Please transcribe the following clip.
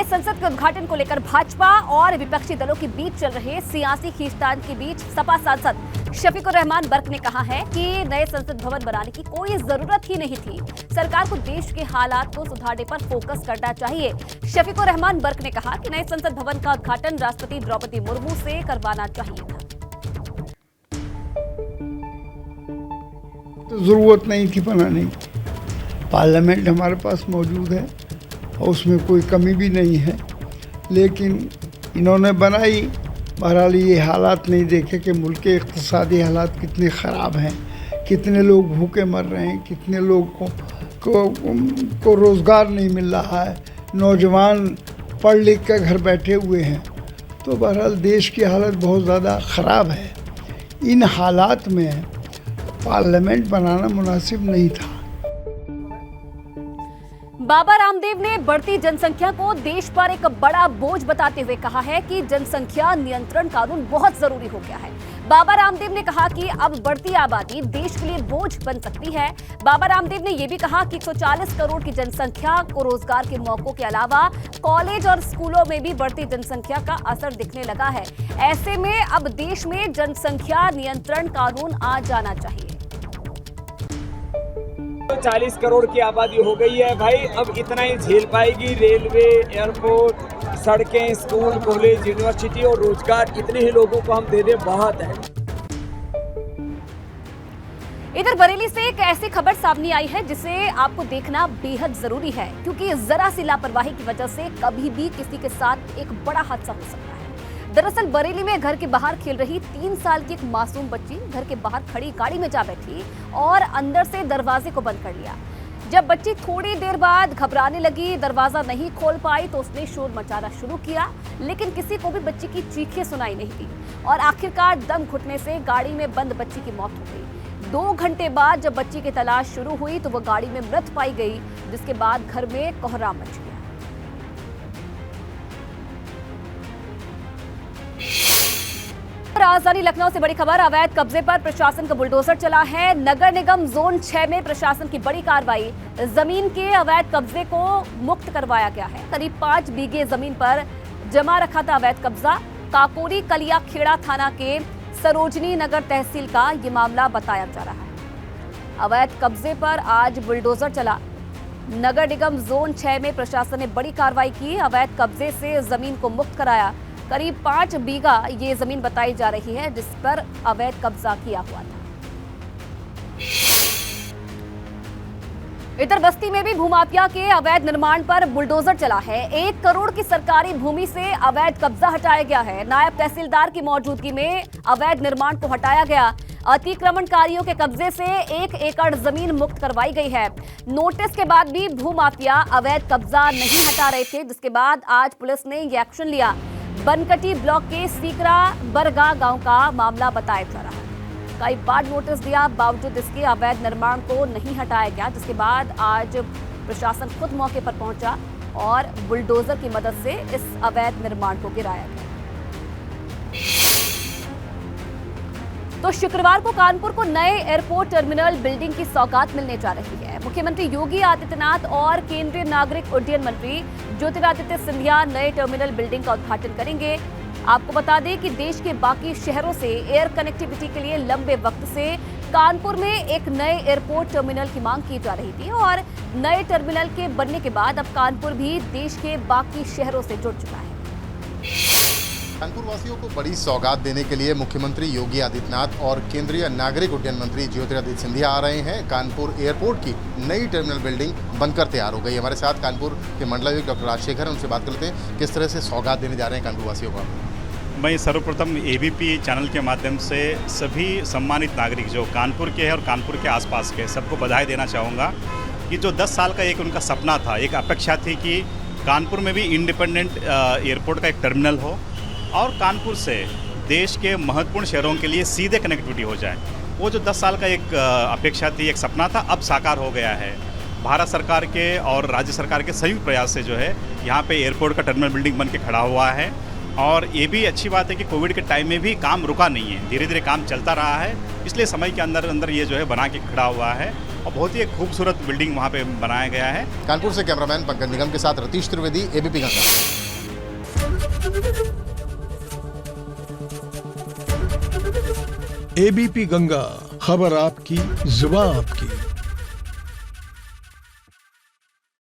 संसद के उद्घाटन को लेकर भाजपा और विपक्षी दलों के बीच चल रहे सियासी खींचतान के बीच सपा सांसद शफीकुर रहमान बर्क ने कहा है कि नए संसद भवन बनाने की कोई जरूरत ही नहीं थी। सरकार को देश के हालात को सुधारने पर फोकस करना चाहिए। शफीकुर रहमान बर्क ने कहा कि नए संसद भवन का उद्घाटन राष्ट्रपति द्रौपदी मुर्मू से करवाना चाहिए था। तो जरूरत नहीं थी बनाने की। पार्लियामेंट हमारे पास मौजूद है और उसमें कोई कमी भी नहीं है, लेकिन इन्होंने बनाई। बहरहाल ये हालात नहीं देखे कि मुल्क के इक़्तिसादी हालात कितने ख़राब हैं, कितने लोग भूखे मर रहे हैं, कितने लोग को रोज़गार नहीं मिल रहा है, नौजवान पढ़ लिख कर घर बैठे हुए हैं। तो बहरहाल देश की हालत बहुत ज़्यादा ख़राब है। इन हालात में पार्लियामेंट बनाना मुनासिब नहीं था। बाबा रामदेव ने बढ़ती जनसंख्या को देश पर एक बड़ा बोझ बताते हुए कहा है कि जनसंख्या नियंत्रण कानून बहुत जरूरी हो गया है। बाबा रामदेव ने कहा कि अब बढ़ती आबादी देश के लिए बोझ बन सकती है। बाबा रामदेव ने यह भी कहा कि 140 करोड़ की जनसंख्या को रोजगार के मौकों के अलावा कॉलेज और स्कूलों में भी बढ़ती जनसंख्या का असर दिखने लगा है। ऐसे में अब देश में जनसंख्या नियंत्रण कानून आ जाना चाहिए। 40 करोड़ की आबादी हो गई है भाई, अब इतना ही झेल पाएगी? रेलवे, एयरपोर्ट, सड़कें, स्कूल, कॉलेज, यूनिवर्सिटी और रोजगार इतने ही लोगों को हम दे दें बहुत है। इधर बरेली से एक ऐसी खबर सामने आई है जिसे आपको देखना बेहद जरूरी है, क्योंकि जरा सी लापरवाही की वजह से कभी भी किसी के साथ एक बड़ा हादसा हो सकता है। दरअसल बरेली में घर के बाहर खेल रही 3 साल की एक मासूम बच्ची घर के बाहर खड़ी गाड़ी में जा बैठी और अंदर से दरवाजे को बंद कर लिया। जब बच्ची थोड़ी देर बाद घबराने लगी, दरवाजा नहीं खोल पाई तो उसने शोर मचाना शुरू किया, लेकिन किसी को भी बच्ची की चीखें सुनाई नहीं दी और आखिरकार दम घुटने से गाड़ी में बंद बच्ची की मौत हो गई। 2 घंटे बाद जब बच्ची की तलाश शुरू हुई तो वह गाड़ी में मृत पाई गई, जिसके बाद घर में कोहराम मच गया। राजधानी लखनऊ से बड़ी खबर, अवैध कब्जे पर प्रशासन का बुलडोजर चला है। नगर निगम जोन 6 में प्रशासन की बड़ी कार्रवाई, जमीन के अवैध कब्जे को मुक्त करवाया गया है। करीब 5 बीघे जमीन पर जमा रखा था अवैध कब्जा। काकोरी कलिया खेड़ा थाना के सरोजनी नगर तहसील का ये मामला बताया जा रहा है। अवैध कब्जे पर आज बुलडोजर चला। नगर निगम जोन 6 में प्रशासन ने बड़ी कार्रवाई की, अवैध कब्जे से जमीन को मुक्त कराया। करीब 5 बीघा ये जमीन बताई जा रही है जिस पर अवैध कब्जा किया हुआ था। इधर बस्ती में भी भूमाफिया के अवैध निर्माण पर बुलडोजर चला है। 1 करोड़ की सरकारी भूमि से अवैध कब्जा हटाया गया है। नायब तहसीलदार की मौजूदगी में अवैध निर्माण को हटाया गया। अतिक्रमणकारियों के कब्जे से 1 एकड़ जमीन मुक्त करवाई गई है। नोटिस के बाद भी भूमाफिया अवैध कब्जा नहीं हटा रहे थे, जिसके बाद आज पुलिस ने ये एक्शन लिया। बनकटी ब्लॉक के सीकरा बरगा गांव का मामला बताया जा रहा है। कई बार नोटिस दिया, बावजूद इसके अवैध निर्माण को नहीं हटाया गया, जिसके बाद आज प्रशासन खुद मौके पर पहुंचा और बुलडोजर की मदद से इस अवैध निर्माण को गिराया गया। तो शुक्रवार को कानपुर को नए एयरपोर्ट टर्मिनल बिल्डिंग की सौगात मिलने जा रही है। मुख्यमंत्री योगी आदित्यनाथ और केंद्रीय नागरिक उड्डयन मंत्री ज्योतिरादित्य सिंधिया नए टर्मिनल बिल्डिंग का उद्घाटन करेंगे। आपको बता दें कि देश के बाकी शहरों से एयर कनेक्टिविटी के लिए लंबे वक्त से कानपुर में एक नए एयरपोर्ट टर्मिनल की मांग की जा रही थी और नए टर्मिनल के बनने के बाद अब कानपुर भी देश के बाकी शहरों से जुड़ चुका है। कानपुर वासियों को बड़ी सौगात देने के लिए मुख्यमंत्री योगी आदित्यनाथ और केंद्रीय नागरिक उड्डयन मंत्री ज्योतिरादित्य सिंधिया आ रहे हैं। कानपुर एयरपोर्ट की नई टर्मिनल बिल्डिंग बनकर तैयार हो गई। हमारे साथ कानपुर के मंडलायुक्त डॉक्टर राजशेखर, उनसे बात करते हैं किस तरह से सौगात देने जा रहे हैं कानपुर वासियों को। मैं सर्वप्रथम एबीपी चैनल के माध्यम से सभी सम्मानित नागरिक जो कानपुर के हैं और कानपुर के आसपास के सबको बधाई देना चाहूँगा कि जो 10 साल का एक उनका सपना था, एक अपेक्षा थी कि कानपुर में भी इंडिपेंडेंट एयरपोर्ट का एक टर्मिनल हो और कानपुर से देश के महत्वपूर्ण शहरों के लिए सीधे कनेक्टिविटी हो जाए। वो जो 10 साल का एक अपेक्षा थी, एक सपना था, अब साकार हो गया है। भारत सरकार के और राज्य सरकार के संयुक्त प्रयास से जो है यहाँ पे एयरपोर्ट का टर्मिनल बिल्डिंग बन के खड़ा हुआ है। और ये भी अच्छी बात है कि कोविड के टाइम में भी काम रुका नहीं है, धीरे धीरे काम चलता रहा है, इसलिए समय के अंदर अंदर ये जो है बना के खड़ा हुआ है और बहुत ही एक खूबसूरत बिल्डिंग वहाँ पे बनाया गया है। कानपुर से कैमरामैन पंकज निगम के साथ रतीश त्रिवेदी, एबीपी कानपुर। एबीपी गंगा, खबर आपकी, जुबान आपकी।